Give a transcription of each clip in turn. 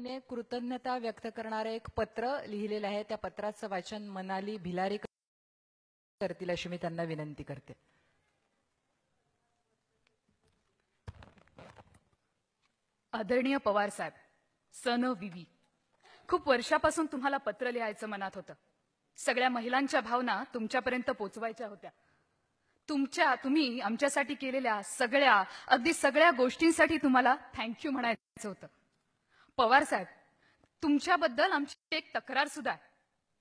मुलीने कृतज्ञता व्यक्त करणारे एक पत्र लिहिलेलं आहे. त्या पत्राचं वाचन मनाली भिलारी करतील अशी मी त्यांना विनंती करते. आदरणीय पवार साहेब, सन विवी, खूप वर्षापासून तुम्हाला पत्र लिहायचं मनात होतं. सगळ्या महिलांच्या भावना तुमच्यापर्यंत पोचवायच्या होत्या. तुम्ही आमच्यासाठी केलेल्या अगदी सगळ्या गोष्टींसाठी तुम्हाला थँक्यू म्हणायचं होतं. पवार साहेब, तुमच्याबद्दल आमची एक तक्रार सुद्धा आहे.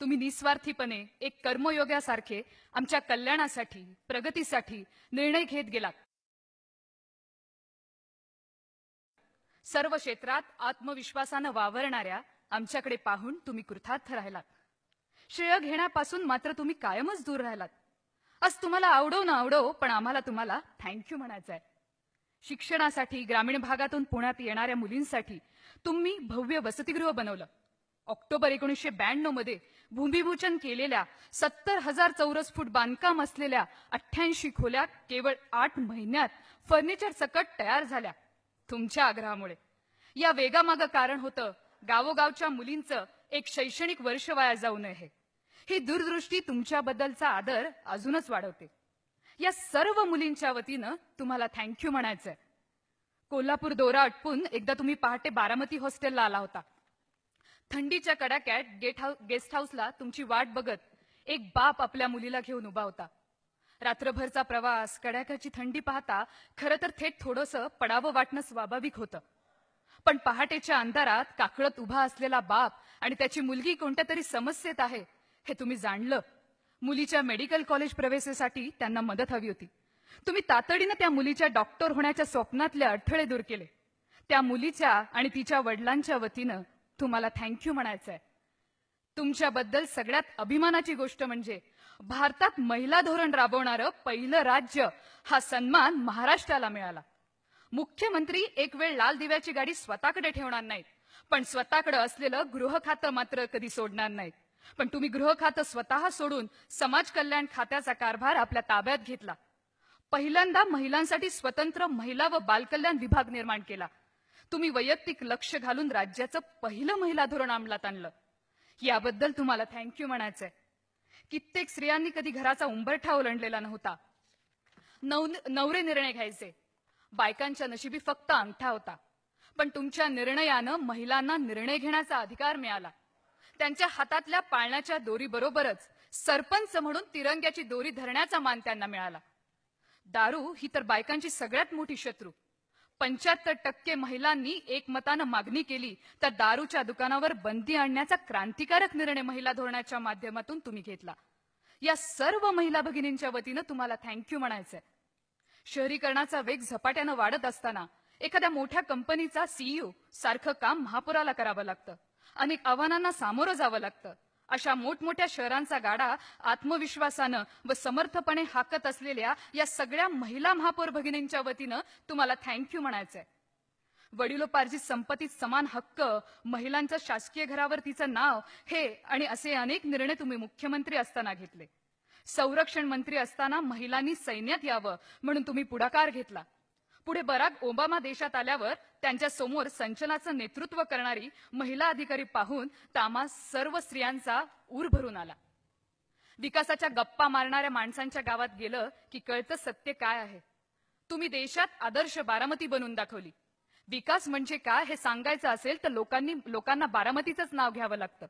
तुम्ही निस्वार्थीपणे एक कर्मयोगासारखे आमच्या कल्याणासाठी, प्रगतीसाठी निर्णय घेत गेलात. सर्व क्षेत्रात आत्मविश्वासानं वावरणाऱ्या आमच्याकडे पाहून तुम्ही कृतार्थ राहिलात. श्रेय घेण्यापासून मात्र तुम्ही कायमच दूर राहिलात. आज तुम्हाला आवडो ना आवडो, पण आम्हाला तुम्हाला थँक्यू म्हणायचं आहे. शिक्षणासाठी ग्रामीण भागातून पुण्यात येणाऱ्या मुलींसाठी तुम्ही भव्य वसतिगृह बनवलं. ऑक्टोबर 1992 मध्ये भूमिपूजन केलेल्या 70,000 चौरस फूट बांधकाम असलेल्या 88 खोल्या केवळ 8 महिन्यात फर्निचर सकट तयार झाल्या तुमच्या आग्रहामुळे. या वेगामागं कारण होतं गावोगावच्या मुलींचं एक शैक्षणिक वर्ष वाया जाऊ नये. ही दूरदृष्टी तुमच्याबद्दलचा आदर अजूनच वाढवते. या सर्व मुलींच्या वतीनं तुम्हाला थँक्यू म्हणायचंय. कोल्हापूर दौरा आटपून एकदा तुम्ही पहाटे बारामती हॉस्टेलला आला होता. थंडीच्या कडाक्यात गेस्ट हाऊसला तुमची वाट बघत एक बाप आपल्या मुलीला घेऊन उभा होता. रात्रभरचा प्रवास, कडाक्याची थंडी पाहता खरं तर थेट थोडंसं पडावं वाटणं स्वाभाविक होतं. पण पहाटेच्या अंधारात काकळत उभा असलेला बाप आणि त्याची मुलगी कोणत्या तरी समस्येत आहे हे तुम्ही जाणलं. मुलीच्या मेडिकल कॉलेज प्रवेशासाठी त्यांना मदत हवी होती. तुम्ही तातडीनं त्या मुलीच्या डॉक्टर होण्याच्या स्वप्नातले अडथळे दूर केले. त्या मुलीच्या आणि तिच्या वडिलांच्या वतीनं तुम्हाला थँक्यू म्हणायचंय. तुमच्याबद्दल सगळ्यात अभिमानाची गोष्ट म्हणजे भारतात महिला धोरण राबवणारं पहिलं राज्य हा सन्मान महाराष्ट्राला मिळाला. मुख्यमंत्री एक वेळ लाल दिव्याची गाडी स्वतःकडे ठेवणार नाहीत, पण स्वतःकडे असलेलं गृह खातं मात्र कधी सोडणार नाहीत. पण तुम्ही गृह खातं स्वतः सोडून समाज कल्याण खात्याचा कारभार आपल्या ताब्यात घेतला. पहिल्यांदा महिलांसाठी स्वतंत्र महिला व बालकल्याण विभाग निर्माण केला. तुम्ही वैयक्तिक लक्ष घालून राज्याचं पहिलं महिला धोरण अंमलात आणलं. याबद्दल तुम्हाला थँक्यू म्हणायचंय. कित्येक स्त्रियांनी कधी घराचा उंबरठा ओलांडलेला नव्हता. नवरे निर्णय घ्यायचे. बायकांच्या नशिबी फक्त अंगठा होता. पण तुमच्या निर्णयानं महिलांना निर्णय घेण्याचा अधिकार मिळाला. त्यांच्या हातातल्या पाळण्याच्या दोरीबरोबरच सरपंच म्हणून तिरंग्याची दोरी धरण्याचा मान त्यांना मिळाला. दारू ही तर बायकांची सगळ्यात मोठी शत्रू. 75% महिलांनी एकमतानं मागणी केली तर दारूच्या दुकानावर बंदी आणण्याचा क्रांतिकारक निर्णय महिला धोरणाच्या माध्यमातून तुम्ही घेतला. या सर्व महिला भगिनींच्या वतीनं तुम्हाला थँक्यू म्हणायचंय. शहरीकरणाचा वेग झपाट्यानं वाढत असताना एखाद्या मोठ्या कंपनीचा सीईओ सारखं काम महापौराला करावं लागतं. अनेक आव्हानांना सामोरं जावं लागतं. अशा मोठमोठ्या शहरांचा गाडा आत्मविश्वासानं व समर्थपणे हाकत असलेल्या या सगळ्या महिला महापौर भगिनींच्या वतीनं तुम्हाला थँक्यू म्हणायचंय. वडिलोपार्जित संपत्तीत समान हक्क, महिलांचं शासकीय घरावर तिचं नाव, हे आणि असे अनेक निर्णय तुम्ही मुख्यमंत्री असताना घेतले. संरक्षण मंत्री असताना महिलांनी सैन्यात यावं म्हणून तुम्ही पुढाकार घेतला. पुढे बराक ओबामा देशात आल्यावर त्यांच्या समोर संचलनाचं नेतृत्व करणारी महिला अधिकारी पाहून तामा सर्व स्त्रियांचा ऊर भरून आला. विकासाच्या गप्पा मारणाऱ्या माणसांच्या गावात गेलं की कळतं सत्य काय आहे. तुम्ही देशात आदर्श बारामती बनवून दाखवली. विकास म्हणजे काय हे सांगायचं असेल तर लोकांना बारामतीचंच नाव घ्यावं लागतं.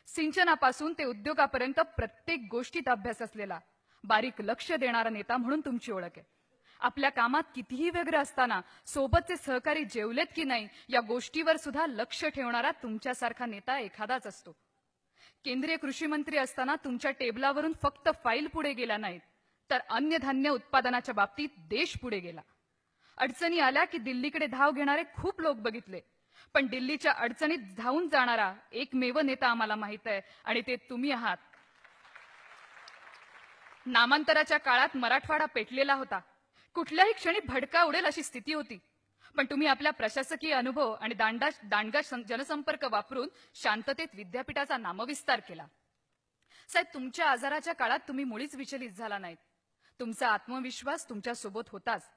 सिंचनापासून ते उद्योगापर्यंत प्रत्येक गोष्टीत अभ्यास असलेला, बारीक लक्ष देणारा नेता म्हणून तुमची ओळख आहे. आपल्या कामात कितीही व्यग्र असताना सोबतचे सहकारी जेवलेत की नाही या गोष्टीवर सुद्धा लक्ष ठेवणारा तुमच्यासारखा नेता एखादाच असतो. केंद्रीय कृषी मंत्री असताना तुमच्या टेबलावरून फक्त फाईल पुढे गेल्या नाहीत, तर अन्नधान्य उत्पादनाच्या बाबतीत देश पुढे गेला. अडचणी आल्या की दिल्लीकडे धाव घेणारे खूप लोक बघितले, पण दिल्लीच्या अडचणीत धावून जाणारा एकमेव नेता आम्हाला माहित आहे आणि ते तुम्ही आहात. नामांतराच्या काळात मराठवाडा पेटलेला होता. कुठल्याही क्षणी भडका उडेल अशी स्थिती होती. पण तुम्ही आपल्या प्रशासकीय अनुभव आणि दांडगा जनसंपर्क वापरून शांततेत विद्यापीठाचा नामविस्तार केला. साहेब, तुमच्या आजाराच्या काळात तुम्ही मुळीच विचलित झाला नाहीत. तुमचा आत्मविश्वास तुमच्या सोबत होताच.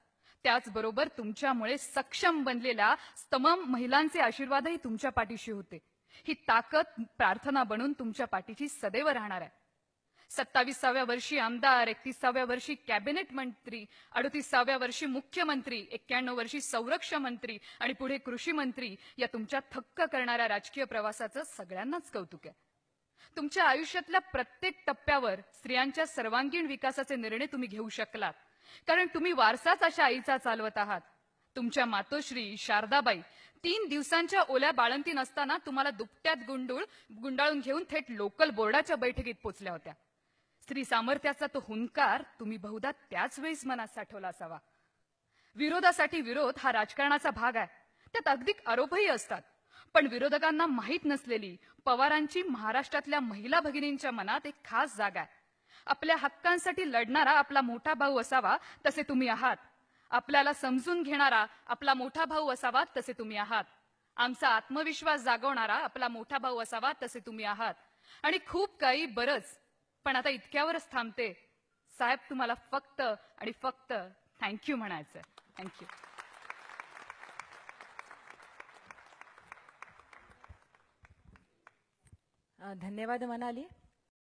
त्याचबरोबर तुमच्यामुळे सक्षम बनलेल्या तमाम महिलांचे आशीर्वादही तुमच्या पाठीशी होते. ही ताकद प्रार्थना बनून तुमच्या पाठीशी सदैव राहणार आहे. 27व्या वर्षी आमदार, 31व्या वर्षी कॅबिनेट मंत्री, 38व्या वर्षी मुख्यमंत्री, 91 वर्षी संरक्षण मंत्री आणि पुढे कृषी मंत्री या तुमच्या थक्क करणाऱ्या राजकीय प्रवासाचं सगळ्यांनाच कौतुक आहे. तुमच्या आयुष्यातल्या प्रत्येक टप्प्यावर स्त्रियांच्या सर्वांगीण विकासाचे निर्णय तुम्ही घेऊ शकलात, कारण तुम्ही वारसाच अशा आईचा चालवत आहात. तुमच्या शारदाबाई 3 दिवसांच्या ओल्या बाळंतीण असताना तुम्हाला दुपट्यात गुंडाळून घेऊन थेट लोकल बोर्डाच्या बैठकीत पोचल्या होत्या. स्त्री सामर्थ्याचा तो हुंकार तुम्ही बहुधा त्याच वेळेस मनात साठवला असावा. विरोधासाठी विरोध हा राजकारणाचा भाग आहे. त्यात अगदी आरोपही असतात. पण विरोधकांना माहीत नसलेली पवारांची महाराष्ट्रातल्या महिला भगिनींच्या मनात एक खास जागा आहे. आपल्या हक्कांसाठी लढणारा आपला मोठा भाऊ असावा तसे तुम्ही आहात. आपल्याला समजून घेणारा आपला मोठा भाऊ असावा तसे तुम्ही आहात. आमचा आत्मविश्वास जागवणारा आपला मोठा भाऊ असावा तसे तुम्ही आहात. आणि खूप काही बरंच. पण आता इतक्यावरच थांबते. साहेब, तुम्हाला फक्त आणि फक्त थँक्यू म्हणायचं. थँक्यू. धन्यवाद मनाली.